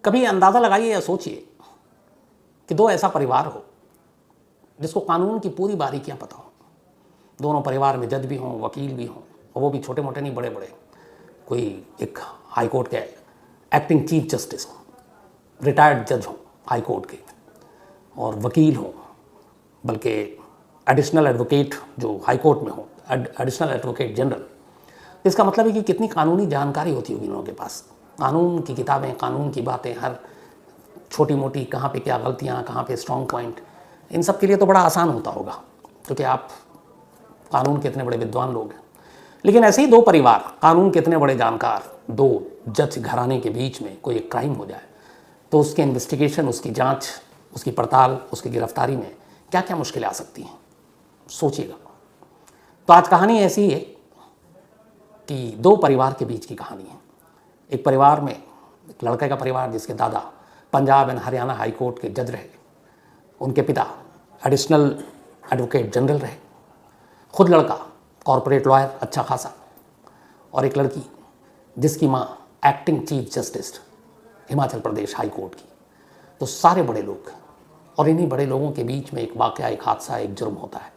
कभी अंदाज़ा लगाइए या सोचिए कि दो ऐसा परिवार हो जिसको कानून की पूरी बारीकियां पता हो। दोनों परिवार में जज भी हों, वकील भी हों, और वो भी छोटे मोटे नहीं, बड़े बड़े। कोई एक हाई कोर्ट के एक्टिंग चीफ जस्टिस हो, रिटायर्ड जज हो हाई कोर्ट के, और वकील हो, बल्कि एडिशनल एडवोकेट जो हाई कोर्ट में हो, एडिशनल एडवोकेट जनरल। इसका मतलब है कि कितनी कानूनी जानकारी होती होगी इन लोगों के पास। कानून की किताबें, कानून की बातें, हर छोटी मोटी कहाँ पे क्या गलतियाँ, कहाँ पे स्ट्रॉन्ग पॉइंट, इन सब के लिए तो बड़ा आसान होता होगा क्योंकि आप कानून के इतने बड़े विद्वान लोग हैं। लेकिन ऐसे ही दो परिवार, कानून के इतने बड़े जानकार, दो जज घराने के बीच में कोई एक क्राइम हो जाए तो उसके इन्वेस्टिगेशन, उसकी जांच, उसकी पड़ताल, उसकी गिरफ्तारी में क्या क्या मुश्किलें आ सकती हैं, सोचिएगा। तो आज कहानी ऐसी है कि दो परिवार के बीच की कहानी है। एक परिवार में एक लड़के का परिवार जिसके दादा Punjab and Haryana high court के जज रहे, उनके पिता एडिशनल एडवोकेट जनरल रहे, खुद लड़का कॉरपोरेट लॉयर अच्छा खासा, और एक लड़की जिसकी माँ acting chief justice Himachal Pradesh high court की। तो सारे बड़े लोग, और इन्हीं बड़े लोगों के बीच में एक वाक़या, एक हादसा, एक जुर्म होता है,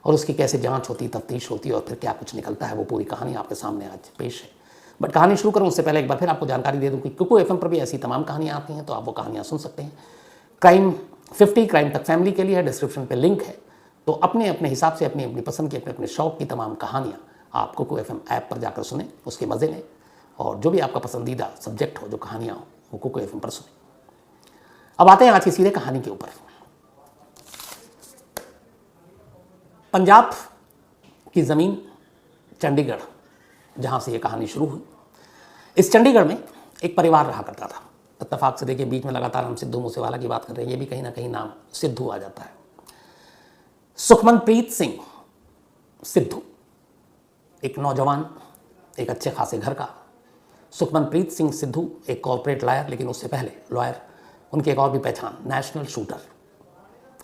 और उसकी कैसे जांच होती, तफ्तीश होती है, और फिर क्या कुछ निकलता है, वो पूरी कहानी आपके सामने आज पेश है। बट कहानी शुरू करूँ उससे पहले एक बार फिर आपको जानकारी दे दूँ कि कुकू एफएम पर भी ऐसी तमाम कहानियाँ आती हैं, तो आप वो कहानियाँ सुन सकते हैं। क्राइम 50 क्राइम तक फैमिली के लिए है, डिस्क्रिप्शन पे लिंक है। तो अपने अपने हिसाब से, अपनी अपनी पसंद की, अपने अपने शौक की तमाम कहानियाँ आप कुकू एफएम ऐप पर जाकर सुने, उसके मज़े लें, और जो भी आपका पसंदीदा सब्जेक्ट हो, जो कहानियाँ हो, वो कुकू एफएम पर सुने। अब आते हैं आज की सीधे कहानी के ऊपर। पंजाब की ज़मीन चंडीगढ़, जहाँ से ये कहानी शुरू हुई, इस चंडीगढ़ में एक परिवार रहा करता था। इत्तेफाक से देखिए, बीच में लगातार हम सिद्धू मूसेवाला की बात कर रहे हैं, ये भी कहीं ना कहीं नाम सिद्धू आ जाता है। सुखमनप्रीत सिंह सिद्धू, एक नौजवान, एक अच्छे खासे घर का। सुखमनप्रीत सिंह सिद्धू एक कॉर्पोरेट लॉयर, लेकिन उससे पहले लॉयर उनकी एक और भी पहचान, नेशनल शूटर।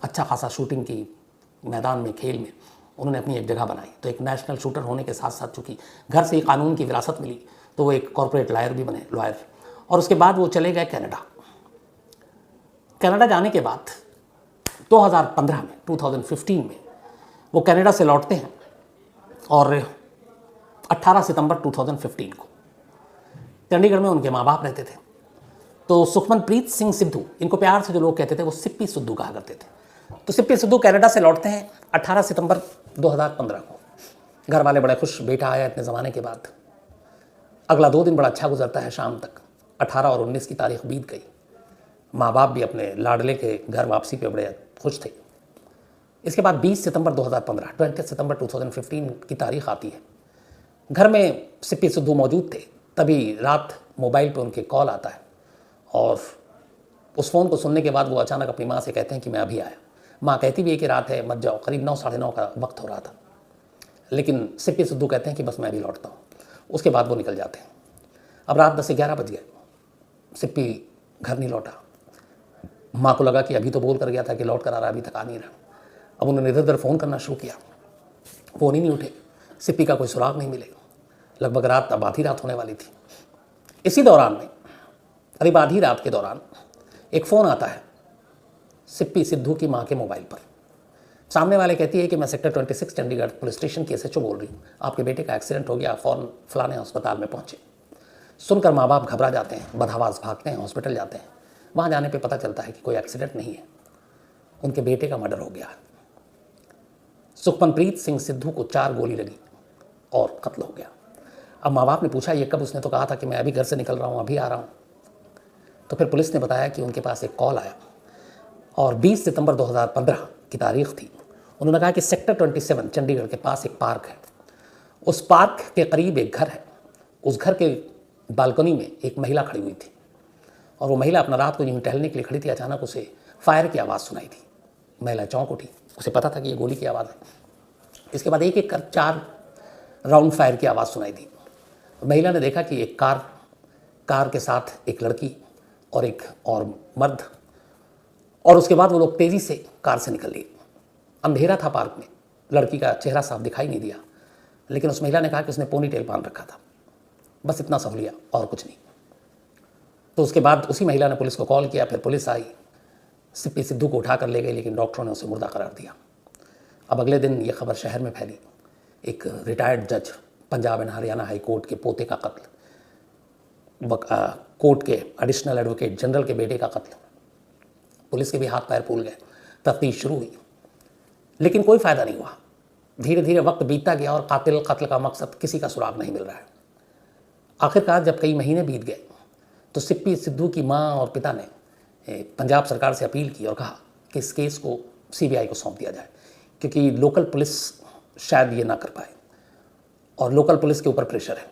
अच्छा खासा शूटिंग की मैदान में, खेल में उन्होंने अपनी एक जगह बनाई। तो एक नेशनल शूटर होने के साथ साथ चूँकि घर से ही कानून की विरासत मिली, तो वो एक कॉर्पोरेट लॉयर भी बने, लॉयर। और उसके बाद वो चले गए कनाडा। कनाडा जाने के बाद 2015 में, 2015 में वो कनाडा से लौटते हैं, और 18 सितंबर 2015 को चंडीगढ़ में उनके माँ बाप रहते थे। तो सुखमनप्रीत सिंह सिद्धू, इनको प्यार से जो लोग कहते थे वो सिप्पी सिद्धू कहा करते थे। तो सिप्पी सिद्धू कनाडा से लौटते हैं 18 सितंबर 2015 को। घर वाले बड़े खुश, बेटा आया इतने ज़माने के बाद। अगला 2 दिन बड़ा अच्छा गुजरता है, शाम तक 18 और 19 की तारीख बीत गई। माँ बाप भी अपने लाडले के घर वापसी पे बड़े खुश थे। इसके बाद 20 सितंबर 2015, 20 सितंबर 2015 की तारीख आती है। घर में सिप्पी सिद्धू मौजूद थे, तभी रात मोबाइल पे उनके कॉल आता है, और उस फ़ोन को सुनने के बाद वो अचानक अपनी माँ से कहते हैं कि मैं अभी आया। माँ कहती भी है कि रात है, मत जाओ। करीब 9, साढ़े 9 का वक्त हो रहा था, लेकिन सिप्पी सिद्धू कहते हैं कि बस मैं अभी लौटता हूँ। उसके बाद वो निकल जाते हैं। अब रात 10 से 11 बज गए, सिप्पी घर नहीं लौटा। माँ को लगा कि अभी तो बोल कर गया था कि लौट कर आ रहा, अभी तक आ नहीं रहा। अब उन्होंने इधर उधर फ़ोन करना शुरू किया, फ़ोन ही नहीं उठे, सिप्पी का कोई सुराग नहीं मिले। लगभग रात, अब आधी रात होने वाली थी। इसी दौरान में, करीब आधी रात के दौरान, एक फ़ोन आता है सिप्पी सिद्धू की माँ के मोबाइल पर। सामने वाले कहती है कि मैं सेक्टर 26 चंडीगढ़ पुलिस स्टेशन की एसएचओ बोल रही हूँ, आपके बेटे का एक्सीडेंट हो गया, फ़ौरन फलाने अस्पताल में पहुँचे। सुनकर माँ बाप घबरा जाते हैं, बदहवास भागते हैं, हॉस्पिटल जाते हैं। वहाँ जाने पे पता चलता है कि कोई एक्सीडेंट नहीं है, उनके बेटे का मर्डर हो गया। सुखमनप्रीत सिंह सिद्धू को 4 गोली लगी और कत्ल हो गया। अब माँ बाप ने पूछा ये कब? उसने तो कहा था कि मैं अभी घर से निकल रहा हूँ, अभी आ रहा हूँ। तो फिर पुलिस ने बताया कि उनके पास एक कॉल आया, और 20 सितंबर 2015 की तारीख थी। उन्होंने कहा कि सेक्टर 27 चंडीगढ़ के पास एक पार्क है, उस पार्क के करीब एक घर है, उस घर के बालकनी में एक महिला खड़ी हुई थी, और वो महिला अपना रात को यूँ टहलने के लिए खड़ी थी। अचानक उसे फायर की आवाज़ सुनाई थी। महिला चौंक उठी, उसे पता था कि ये गोली की आवाज़ है। इसके बाद एक एक कर 4 राउंड फायर की आवाज़ सुनाई दी। महिला ने देखा कि एक कार के साथ एक लड़की और एक और मर्द, और उसके बाद वो लोग तेज़ी से कार से निकल लिए। अंधेरा था पार्क में, लड़की का चेहरा साफ दिखाई नहीं दिया, लेकिन उस महिला ने कहा कि उसने पोनी टेल बांध रखा था। बस इतना सहूलिया और कुछ नहीं। तो उसके बाद उसी महिला ने पुलिस को कॉल किया, फिर पुलिस आई, सीपी सिद्धू को उठा कर ले गई, लेकिन डॉक्टरों ने उसे मुर्दा करार दिया। अब अगले दिन ये खबर शहर में फैली, एक रिटायर्ड जज, Punjab and Haryana high court के पोते का कत्ल, कोर्ट के एडिशनल एडवोकेट जनरल के बेटे का कत्ल। पुलिस के भी हाथ पैर फूल गए, तफ्तीश शुरू हुई, लेकिन कोई फ़ायदा नहीं हुआ। धीरे धीरे वक्त बीतता गया और कातिल कत्ल का मकसद किसी का सुराग नहीं मिल रहा है। आखिरकार जब कई महीने बीत गए तो सीपी सिद्धू की मां और पिता ने पंजाब सरकार से अपील की और कहा कि इस केस को सीबीआई को सौंप दिया जाए, क्योंकि लोकल पुलिस शायद ये ना कर पाए और लोकल पुलिस के ऊपर प्रेशर है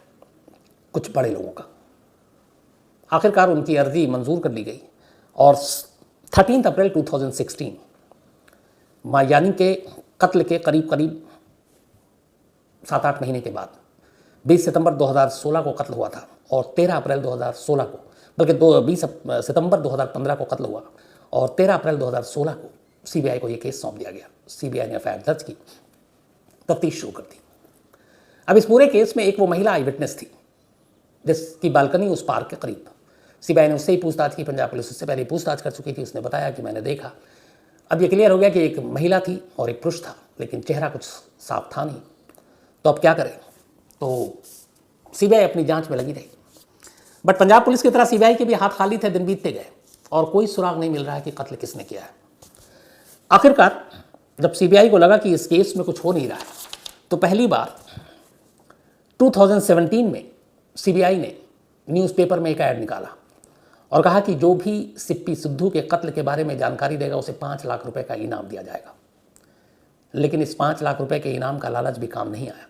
कुछ बड़े लोगों का। आखिरकार उनकी अर्जी मंजूर कर ली गई और 13 अप्रैल 2016 यानी के कत्ल के करीब 7-8 महीने के बाद 20 सितंबर 2016 को कत्ल हुआ था और 13 अप्रैल 2016 को, बल्कि 20 सितंबर 2015 को कत्ल हुआ और 13 अप्रैल 2016 को सीबीआई को यह केस सौंप दिया गया। सीबीआई ने एफआईआर दर्ज की, तफ्तीश शुरू कर दी। अब इस पूरे केस में एक वो महिला आई विटनेस थी जिसकी बालकनी उस पार्क के करीब। सीबीआई ने उससे ही पूछताछ की, पंजाब पुलिस उससे पहले पूछताछ कर चुकी थी। उसने बताया कि मैंने देखा। अब ये क्लियर हो गया कि एक महिला थी और एक पुरुष था, लेकिन चेहरा कुछ साफ था नहीं। तो अब क्या करें? तो सीबीआई अपनी जांच में लगी रही, बट पंजाब पुलिस की तरह सीबीआई के भी हाथ खाली थे। दिन बीतते गए और कोई सुराग नहीं मिल रहा है कि कत्ल किसने किया है। आखिरकार जब सीबीआई को लगा कि इस केस में कुछ हो नहीं रहा है, तो पहली बार 2017 में सीबीआई ने न्यूज़पेपर में एक ऐड निकाला और कहा कि जो भी सीपी सिद्धू के कत्ल के बारे में जानकारी देगा उसे 5 लाख रुपए का इनाम दिया जाएगा। लेकिन इस 5 लाख रुपए के इनाम का लालच भी काम नहीं आया।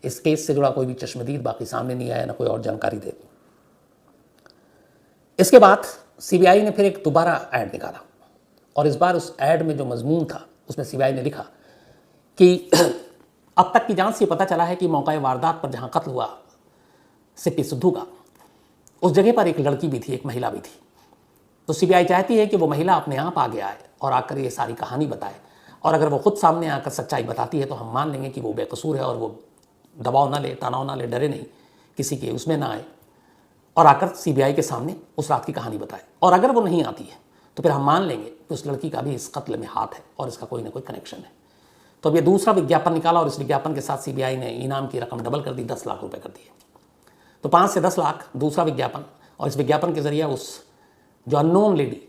इस केस से जुड़ा कोई भी चश्मदीद बाकी सामने नहीं आया, ना कोई और जानकारी दे। इसके बाद सीबीआई ने फिर एक दोबारा ऐड निकाला और इस बार उस ऐड में जो मजमून था उसमें सीबीआई ने लिखा कि अब तक की जांच से पता चला है कि मौका वारदात पर जहां कत्ल हुआ सीपी सिद्धू का, उस जगह पर एक लड़की भी थी, एक महिला भी थी। तो सीबीआई चाहती है कि वो महिला अपने आप आगे आए और आकर ये सारी कहानी बताए, और अगर वो खुद सामने आकर सच्चाई बताती है तो हम मान लेंगे कि वो बेकसूर है और वो दबाव ना ले, तनाव ना ले, डरे नहीं, किसी के उसमें ना आए और आकर सीबीआई के सामने उस रात की कहानी बताए। और अगर वो नहीं आती है तो फिर हम मान लेंगे कि उस लड़की का भी इस कत्ल में हाथ है और इसका कोई ना कोई कनेक्शन है। तो अब ये दूसरा विज्ञापन निकाला और इस विज्ञापन के साथ सीबीआई ने इनाम की रकम डबल कर दी, 10 लाख रुपए कर दिए। तो 5 से 10 लाख दूसरा विज्ञापन, और इस विज्ञापन के जरिए उस जो अननोन लेडी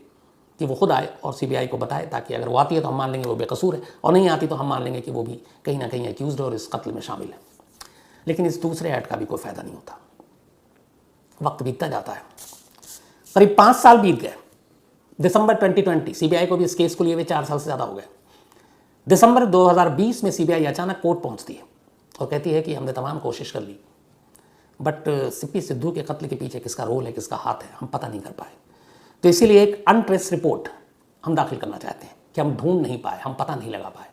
कि वो खुद आए और सीबीआई को बताए, ताकि अगर वो आती है तो हम मान लेंगे वो बेकसूर है, और नहीं आती तो हम मान लेंगे कि वो भी कहीं ना कहीं एक्यूज्ड है और इस कत्ल में शामिल है। लेकिन इस दूसरे ऐड का भी कोई फायदा नहीं होता। वक्त बीतता जाता है, करीब 5 साल बीत गए। दिसंबर 2020 सीबीआई को भी इस केस को लिए हुए 4 साल से ज़्यादा हो गए। दिसंबर 2020 में सीबीआई अचानक कोर्ट पहुंचती है और कहती है कि हमने तमाम कोशिश कर ली, बट सीपी सिद्धू के कत्ल के पीछे किसका रोल है, किसका हाथ है, हम पता नहीं कर पाए। तो इसीलिए एक अनट्रेस रिपोर्ट हम दाखिल करना चाहते हैं कि हम ढूंढ नहीं पाए, हम पता नहीं लगा पाए।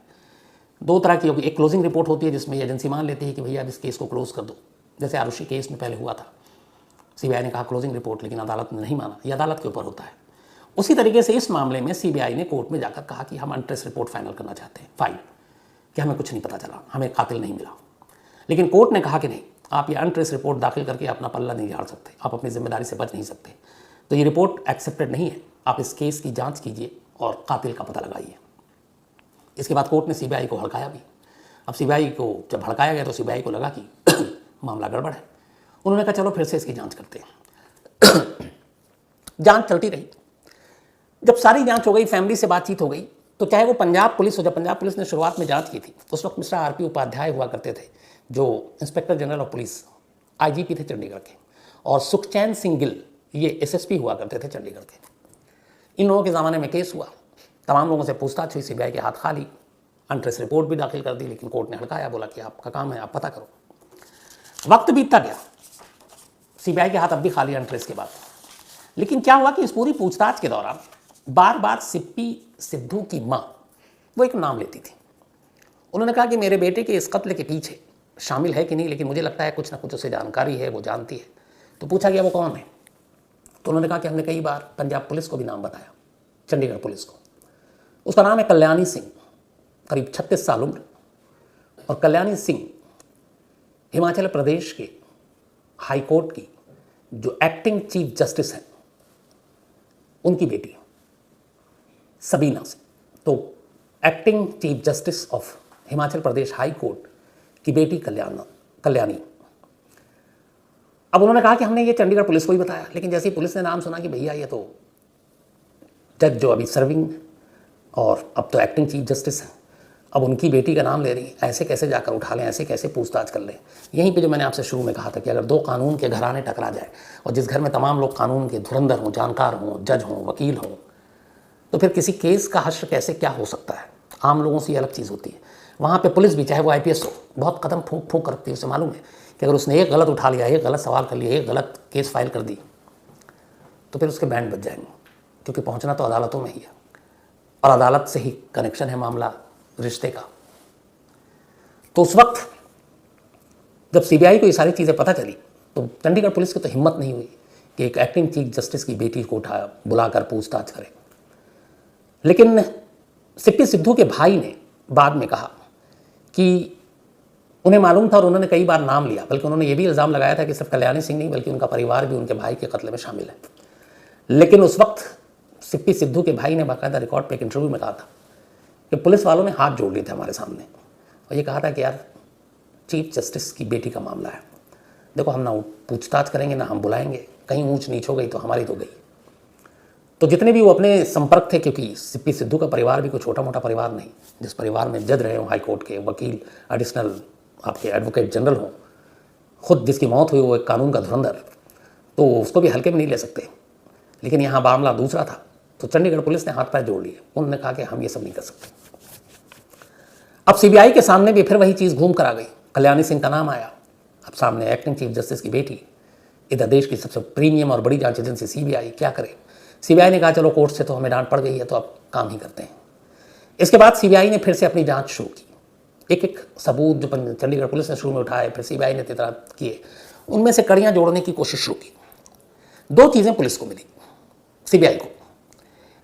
2 तरह की होगी, एक क्लोजिंग रिपोर्ट होती है जिसमें एजेंसी मान लेती है कि भैया अब इस केस को क्लोज कर दो, जैसे आरुषि केस में पहले हुआ था। सीबीआई ने कहा क्लोजिंग रिपोर्ट, लेकिन अदालत ने नहीं माना, यह अदालत के ऊपर होता है। उसी तरीके से इस मामले में सीबीआई ने कोर्ट में जाकर कहा कि हम अनट्रेस रिपोर्ट फाइनल करना चाहते हैं, फाइल, कि हमें कुछ नहीं पता चला, हमें कातिल नहीं मिला। लेकिन कोर्ट ने कहा कि नहीं, आप ये अनट्रेस रिपोर्ट दाखिल करके अपना पल्ला नहीं झाड़ सकते, आप अपनी जिम्मेदारी से बच नहीं सकते। तो ये रिपोर्ट एक्सेप्टेड नहीं है, आप इस केस की जांच कीजिए और कातिल का पता लगाइए। इसके बाद कोर्ट ने सीबीआई को हड़काया भी। अब सीबीआई को जब भड़काया गया तो सीबीआई को लगा कि मामला गड़बड़ है। उन्होंने कहा चलो फिर से इसकी जांच करते हैं। जांच चलती रही। जब सारी जांच हो गई, फैमिली से बातचीत हो गई, तो चाहे वो पंजाब पुलिस हो, जब पंजाब पुलिस ने शुरुआत में जांच की थी उस वक्त मिस्टर आरपी उपाध्याय हुआ करते थे, जो inspector general of police, IGP थे चंडीगढ़ के, और सुखचैन सिंह गिल ये एसएसपी हुआ करते थे चंडीगढ़ के। इन लोगों के ज़माने में केस हुआ, तमाम लोगों से पूछताछ हुई, सीबीआई के हाथ खाली, अनट्रेस रिपोर्ट भी दाखिल कर दी, लेकिन कोर्ट ने हड़काया, बोला कि आपका काम है, आप पता करो। वक्त बीतता गया, सीबीआई के हाथ अब भी खाली अनट्रेस के बाद। लेकिन क्या हुआ कि इस पूरी पूछताछ के दौरान बार बार सीपी सिद्धू की मां वो एक नाम लेती थी। उन्होंने कहा कि मेरे बेटे के इस कत्ल के पीछे शामिल है कि नहीं, लेकिन मुझे लगता है कुछ ना कुछ उसे जानकारी है, वो जानती है। तो पूछा गया वो कौन है, तो उन्होंने कहा कि हमने कई बार पंजाब पुलिस को भी नाम बताया, चंडीगढ़ पुलिस को। उसका नाम है कल्याणी सिंह, करीब 36 साल उम्र। और कल्याणी सिंह हिमाचल प्रदेश के हाई कोर्ट की जो एक्टिंग चीफ जस्टिस हैं उनकी बेटी सबीना से। तो acting chief justice of Himachal Pradesh high court की बेटी कल्याणी। अब उन्होंने कहा कि हमने ये चंडीगढ़ पुलिस को ही बताया, लेकिन जैसे ही पुलिस ने नाम सुना कि भैया ये तो जज जो अभी सर्विंग और अब तो एक्टिंग चीफ जस्टिस हैं, अब उनकी बेटी का नाम ले रही, ऐसे कैसे जाकर उठा लें, ऐसे कैसे पूछताछ कर लें। यहीं पे जो मैंने आपसे शुरू में कहा था कि अगर दो कानून के घराने टकरा जाए और जिस घर में तमाम लोग कानून के धुरंधर हों, जानकार हों, जज हों, वकील हों, तो फिर किसी केस का हश्र कैसे क्या हो सकता है। आम लोगों से ये अलग चीज़ होती है। वहाँ पे पुलिस भी, चाहे वो IPS हो, बहुत कदम फूंक फूंक करती है। उसे मालूम है कि अगर उसने एक गलत उठा लिया, एक गलत सवाल कर लिया, एक गलत केस फाइल कर दी, तो फिर उसके बैंड बज जाएंगे, क्योंकि पहुँचना तो अदालतों में ही है और अदालत से ही कनेक्शन है मामला रिश्ते का। तो उस वक्त जब CBI को ये सारी चीज़ें पता चली तो चंडीगढ़ पुलिस की तो हिम्मत नहीं हुई कि एक एक्टिंग चीफ जस्टिस की बेटी को उठाया, बुलाकर पूछताछ करे। लेकिन सिप्पी सिद्धू के भाई ने बाद में कहा कि उन्हें मालूम था और उन्होंने कई बार नाम लिया, बल्कि उन्होंने ये भी इल्ज़ाम लगाया था कि सिर्फ कल्याणी सिंह नहीं बल्कि उनका परिवार भी उनके भाई के कत्ल में शामिल है। लेकिन उस वक्त सिप्पी सिद्धू के भाई ने बाकायदा रिकॉर्ड पे एक इंटरव्यू में कहा था कि पुलिस वालों ने हाथ जोड़ लिए थे हमारे सामने और ये कहा था कि यार चीफ जस्टिस की बेटी का मामला है, देखो हम ना पूछताछ करेंगे ना हम बुलाएंगे, कहीं ऊंच नीच हो गई तो हमारी तो गई। तो जितने भी वो अपने संपर्क थे, क्योंकि सिप्पी सिद्धू का परिवार भी कोई छोटा मोटा परिवार नहीं, जिस परिवार में जज रहे हो हाई कोर्ट के, वकील, एडिशनल आपके एडवोकेट जनरल हों, खुद जिसकी मौत हुई वो एक कानून का धुरंधर, तो उसको भी हल्के में नहीं ले सकते। लेकिन यहाँ मामला दूसरा था, तो चंडीगढ़ पुलिस ने हाथ पैर जोड़ लिए। उन्होंने कहा कि हम ये सब नहीं कर सकते। अब CBI के सामने भी फिर वही चीज़ घूम कर आ गई, कल्याणी सिंह का नाम आया। अब सामने एक्टिंग चीफ जस्टिस की बेटी, इधर देश की सबसे प्रीमियम और बड़ी जांच एजेंसी CBI क्या करे। CBI ने कहा चलो कोर्ट से तो हमें डांट पड़ गई है तो अब काम ही करते हैं। इसके बाद CBI ने फिर से अपनी जांच शुरू की। एक एक सबूत जो चंडीगढ़ पुलिस ने शुरू में उठाए, फिर CBI ने तहकीकात किए, उनमें से कड़ियाँ जोड़ने की कोशिश शुरू की। दो चीज़ें पुलिस को मिली, CBI को।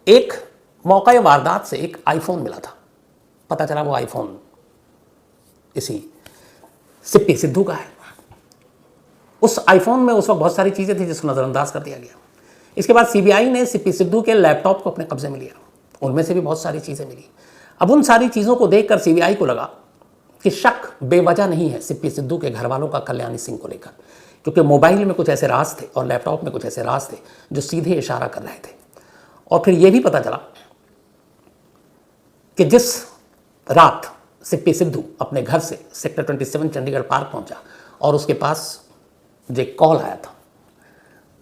एक मौका वारदात से एक आईफोन मिला था, पता चला वो आईफोन इसी सिप्पी सिद्धू का है। उस आईफोन में उस वक्त बहुत सारी चीज़ें थी जिसको नज़रअंदाज कर दिया गया। इसके बाद CBI ने सिप्पी सिद्धू के लैपटॉप को अपने कब्जे में लिया, उनमें से भी बहुत सारी चीज़ें मिली। अब उन सारी चीज़ों को देखकर CBI को लगा कि शक बेवजह नहीं है सिप्पी सिद्धू के घर वालों का कल्याणी सिंह को लेकर, क्योंकि मोबाइल में कुछ ऐसे राज थे और लैपटॉप में कुछ ऐसे राज थे जो सीधे इशारा कर रहे थे। और फिर यह भी पता चला कि जिस रात सिप्पी सिद्धू अपने घर से सेक्टर 27 चंडीगढ़ पार्क पहुंचा और उसके पास जो एक कॉल आया था,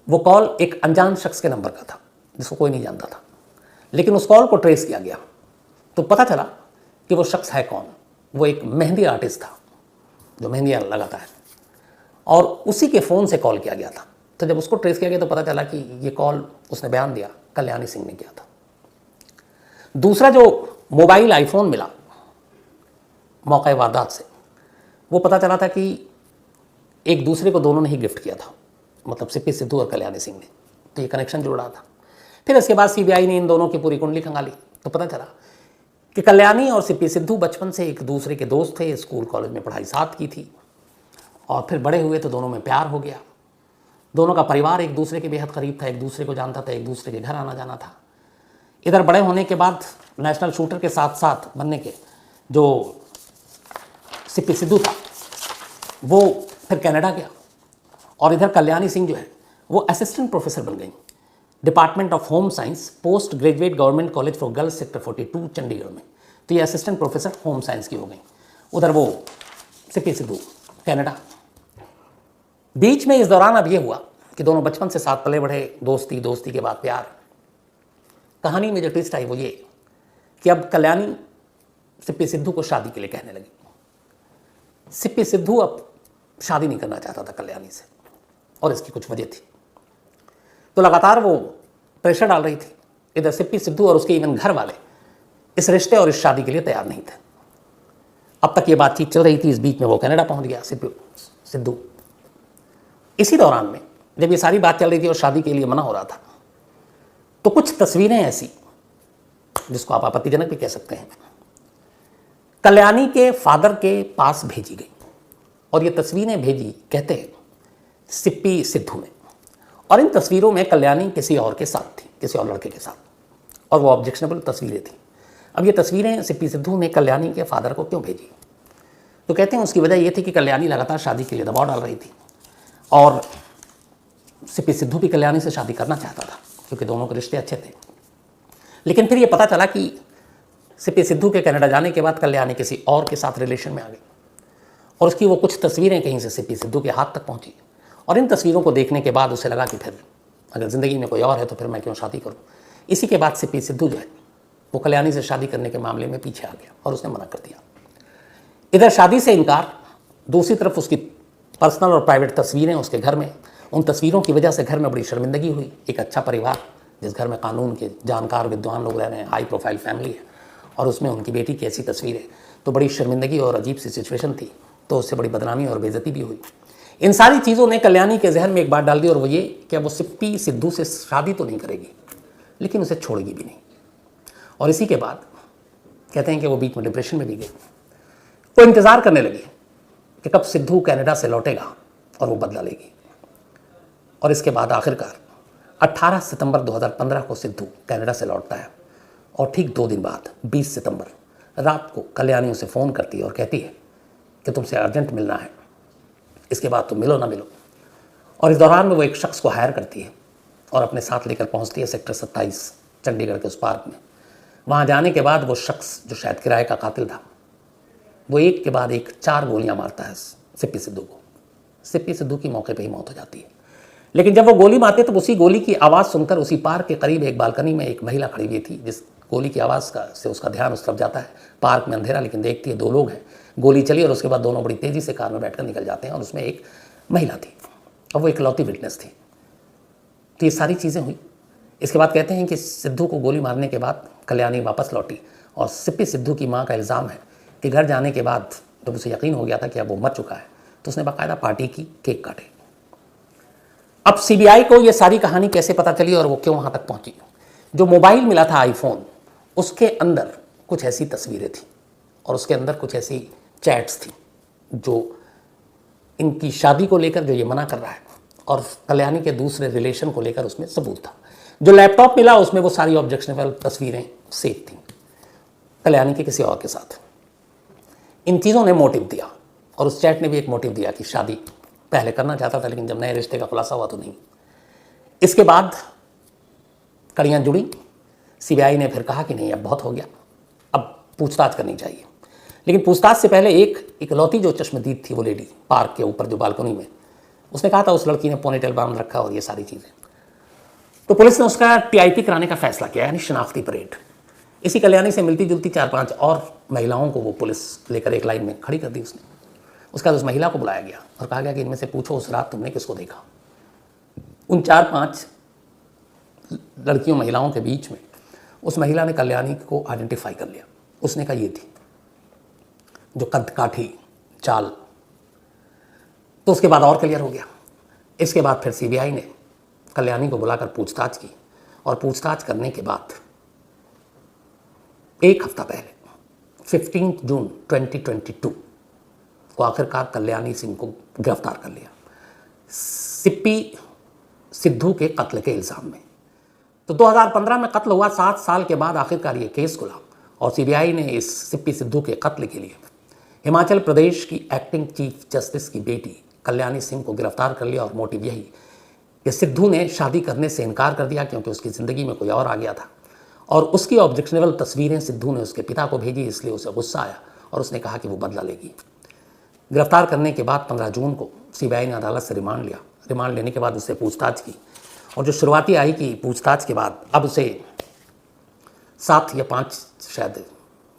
वो कॉल एक अनजान शख्स के नंबर का था जिसको कोई नहीं जानता था। लेकिन उस कॉल को ट्रेस किया गया तो पता चला कि वो शख्स है कौन। वो एक मेहंदी आर्टिस्ट था जो मेहंदियाँ लगाता है, और उसी के फ़ोन से कॉल किया गया था। तो जब उसको ट्रेस किया गया तो पता चला कि ये कॉल, उसने बयान दिया, कल्याणी सिंह ने किया था। दूसरा जो मोबाइल आईफोन मिला मौका वारदात से, वो पता चला था कि एक दूसरे को दोनों ने ही गिफ्ट किया था, मतलब सिप्पी सिद्धू और कल्याणी सिंह ने। तो ये कनेक्शन जुड़ रहा था। फिर इसके बाद CBI ने इन दोनों की पूरी कुंडली खंगाली तो पता चला कि कल्याणी और सिप्पी सिद्धू बचपन से एक दूसरे के दोस्त थे, स्कूल कॉलेज में पढ़ाई साथ की थी, और फिर बड़े हुए तो दोनों में प्यार हो गया। दोनों का परिवार एक दूसरे के बेहद करीब था, एक दूसरे को जानता था, एक दूसरे के घर आना जाना था। इधर बड़े होने के बाद नेशनल शूटर के साथ साथ बनने के जो सिप्पी सिद्धू था वो फिर कनाडा गया, और इधर कल्याणी सिंह जो है वो असिस्टेंट प्रोफेसर बन गई department of home science, post graduate government college for girls sector 42 Chandigarh में। तो ये असिस्टेंट प्रोफेसर होम साइंस की हो गई। उधर वो सिप्पी सिद्धू कनाडा। बीच में इस दौरान अब ये हुआ कि दोनों बचपन से साथ पले बढ़े, दोस्ती, दोस्ती के बाद प्यार। कहानी में जो ट्विस्ट आई वो ये कि अब कल्याणी सिप्पी सिद्धू को शादी के लिए कहने लगी। सिप्पी सिद्धू अब शादी नहीं करना चाहता था कल्याणी से, और इसकी कुछ वजह थी। तो लगातार वो प्रेशर डाल रही थी। इधर सिप्पी सिद्धू और उसके इवन घर वाले इस रिश्ते और इस शादी के लिए तैयार नहीं थे। अब तक ये बातचीत चल रही थी, इस बीच में वो कनाडा पहुंच गया सिप्पी सिद्धू। इसी दौरान में जब ये सारी बात चल रही थी और शादी के लिए मना हो रहा था, तो कुछ तस्वीरें ऐसी जिसको आप आपत्तिजनक भी कह सकते हैं कल्याणी के फादर के पास भेजी गई, और ये तस्वीरें भेजी कहते हैं सिप्पी सिद्धू ने, और इन तस्वीरों में कल्याणी किसी और के साथ थी। किसी और लड़के के साथ, और वो ऑब्जेक्शनेबल तस्वीरें थी। अब ये तस्वीरें सीपी सिद्धू ने कल्याणी के फादर को क्यों भेजी? तो कहते हैं उसकी वजह ये थी कि कल्याणी लगातार शादी के लिए दबाव डाल रही थी और सीपी सिद्धू भी कल्याणी से शादी करना चाहता था क्योंकि दोनों के रिश्ते अच्छे थे। लेकिन फिर ये पता चला कि सीपी सिद्धू के कनाडा जाने के बाद कल्याणी किसी और के साथ रिलेशन में आ गई और उसकी वो कुछ तस्वीरें कहीं से सीपी सिद्धू के हाथ तक पहुंची और इन तस्वीरों को देखने के बाद उसे लगा कि फिर अगर ज़िंदगी में कोई और है तो फिर मैं क्यों शादी करूं। इसी के बाद सीपी सिद्धू जो है वो कल्याणी से शादी करने के मामले में पीछे आ गया और उसने मना कर दिया। इधर शादी से इनकार, दूसरी तरफ उसकी पर्सनल और प्राइवेट तस्वीरें उसके घर में, उन तस्वीरों की वजह से घर में बड़ी शर्मिंदगी हुई। एक अच्छा परिवार जिस घर में कानून के जानकार विद्वान लोग रह रहे हैं, हाई प्रोफाइल फैमिली है, और उसमें उनकी बेटी की ऐसी तस्वीरें, तो बड़ी शर्मिंदगी और अजीब सी सिचुएशन थी। तो उससे बड़ी बदनामी और बेइज्जती भी हुई। इन सारी चीज़ों ने कल्याणी के जहन में एक बात डाल दी और वो ये कि वो सीपी सिद्धू से शादी तो नहीं करेगी लेकिन उसे छोड़ेगी भी नहीं। और इसी के बाद कहते हैं कि वो बीच में डिप्रेशन में भी गई। वो इंतज़ार करने लगी कि कब सिद्धू कनाडा से लौटेगा और वो बदला लेगी। और इसके बाद आखिरकार 18 सितंबर 2015 को सिद्धू कनाडा से लौटता है और ठीक 2 दिन बाद 20 सितंबर रात को कल्याणी उसे फ़ोन करती है और कहती है कि तुमसे अर्जेंट मिलना है, इसके बाद तुम मिलो ना मिलो। और इस दौरान में वो एक शख्स को हायर करती है और अपने साथ लेकर पहुंचती है सेक्टर 27 चंडीगढ़ के उस पार्क में। वहाँ जाने के बाद वो शख्स जो शायद किराए का कातिल था, वो एक के बाद एक 4 गोलियां मारता है सीपी सिद्धू को। सीपी सिद्धू की मौके पे ही मौत हो जाती है। लेकिन जब वो गोली मारते तो उसी गोली की आवाज़ सुनकर उसी पार्क के करीब एक बालकनी में एक महिला खड़ी हुई थी, जिस गोली की आवाज़ से उसका ध्यान उस तरफ जाता है। पार्क में अंधेरा, लेकिन देखती है 2 लोग हैं। गोली चली और उसके बाद दोनों बड़ी तेज़ी से कार में बैठकर निकल जाते हैं और उसमें एक महिला थी और वो इकलौती विटनेस थी। तो ये सारी चीज़ें हुई। इसके बाद कहते हैं कि सिद्धू को गोली मारने के बाद कल्याणी वापस लौटी और सीपी सिद्धू की माँ का इल्ज़ाम है कि घर जाने के बाद जब उसे यकीन हो गया था कि अब वो मर चुका है तो उसने बाकायदा पार्टी की, केक काटे। अब सीबीआई को ये सारी कहानी कैसे पता चली और वो क्यों वहाँ तक पहुँची? जो मोबाइल मिला था आईफोन, उसके अंदर कुछ ऐसी तस्वीरें थी और उसके अंदर कुछ ऐसी चैट्स थी जो इनकी शादी को लेकर जो ये मना कर रहा है और कल्याणी के दूसरे रिलेशन को लेकर उसमें सबूत था। जो लैपटॉप मिला उसमें वो सारी ऑब्जेक्शनेबल तस्वीरें सेव थी कल्याणी के किसी और के साथ। इन चीज़ों ने मोटिव दिया और उस चैट ने भी एक मोटिव दिया कि शादी पहले करना चाहता था लेकिन जब नए रिश्ते का खुलासा हुआ तो नहीं। इसके बाद कड़ियाँ जुड़ी। सीबीआई ने फिर कहा कि नहीं, अब बहुत हो गया, अब पूछताछ करनी चाहिए। लेकिन पूछताछ से पहले एक इकलौती जो चश्मदीद थी वो लेडी पार्क के ऊपर जो बालकनी में, उसने कहा था उस लड़की ने पोनीटेल बांध रखा और ये सारी चीज़ें। तो पुलिस ने उसका टीआईपी कराने का फैसला किया, यानी शनाख्ती परेड। इसी कल्याणी से मिलती जुलती 4-5 और महिलाओं को वो पुलिस लेकर एक लाइन में खड़ी कर दी उसने। उसके बाद उस महिला को बुलाया गया और कहा गया कि इनमें से पूछो उस रात तुमने किसको देखा। उन 4-5 लड़कियों महिलाओं के बीच में उस महिला ने कल्याणी को आइडेंटिफाई कर लिया। उसने कहा ये थी जो कद काठी चाल। तो उसके बाद और क्लियर हो गया। इसके बाद फिर सीबीआई ने कल्याणी को बुलाकर पूछताछ की और पूछताछ करने के बाद 1 हफ्ता पहले 15 जून 2022 को आखिरकार कल्याणी सिंह को गिरफ्तार कर लिया सीपी सिद्धू के कत्ल के इल्ज़ाम में। तो 2015 में कत्ल हुआ, 7 साल के बाद आखिरकार ये केस खुला और सीबीआई ने इस सीपी सिद्धू के कत्ल के लिए हिमाचल प्रदेश की एक्टिंग चीफ जस्टिस की बेटी कल्याणी सिंह को गिरफ्तार कर लिया। और मोटिव यही कि सिद्धू ने शादी करने से इनकार कर दिया क्योंकि उसकी ज़िंदगी में कोई और आ गया था और उसकी ऑब्जेक्शनेबल तस्वीरें सिद्धू ने उसके पिता को भेजी, इसलिए उसे गुस्सा आया और उसने कहा कि वो बदला लेगी। गिरफ्तार करने के बाद 15 जून को सीबीआई ने अदालत से रिमांड लिया। रिमांड लेने के बाद उससे पूछताछ की और जो शुरुआती आई कि पूछताछ के बाद अब उसे 7 या 5 शायद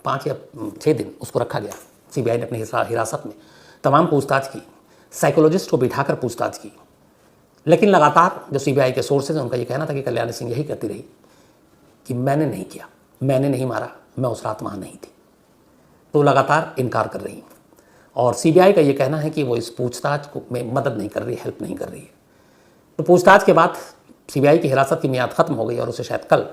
5 या 6 दिन उसको रखा गया। सीबीआई ने अपनी हिरासत में तमाम पूछताछ की, साइकोलॉजिस्ट को बिठाकर पूछताछ की। लेकिन लगातार जो सीबीआई के सोर्सेज हैं उनका ये कहना था कि कल्याणी सिंह यही कहती रही कि मैंने नहीं किया, मैंने नहीं मारा, मैं उस रात वहाँ नहीं थी। तो लगातार इनकार कर रही और सीबीआई का ये कहना है कि वो इस पूछताछ को में मदद नहीं कर रही, हेल्प नहीं कर रही है। तो पूछताछ के बाद सीबीआई की हिरासत की मियाद खत्म हो गई और उसे शायद कल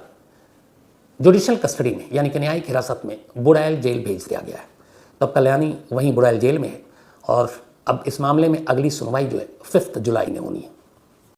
जुडिशल कस्टडी में यानी कि न्यायिक हिरासत में बुड़ैल जेल भेज दिया गया है। तब कल्याणी वहीं बुड़ैल जेल में है और अब इस मामले में अगली सुनवाई जो है 5 जुलाई में होनी है।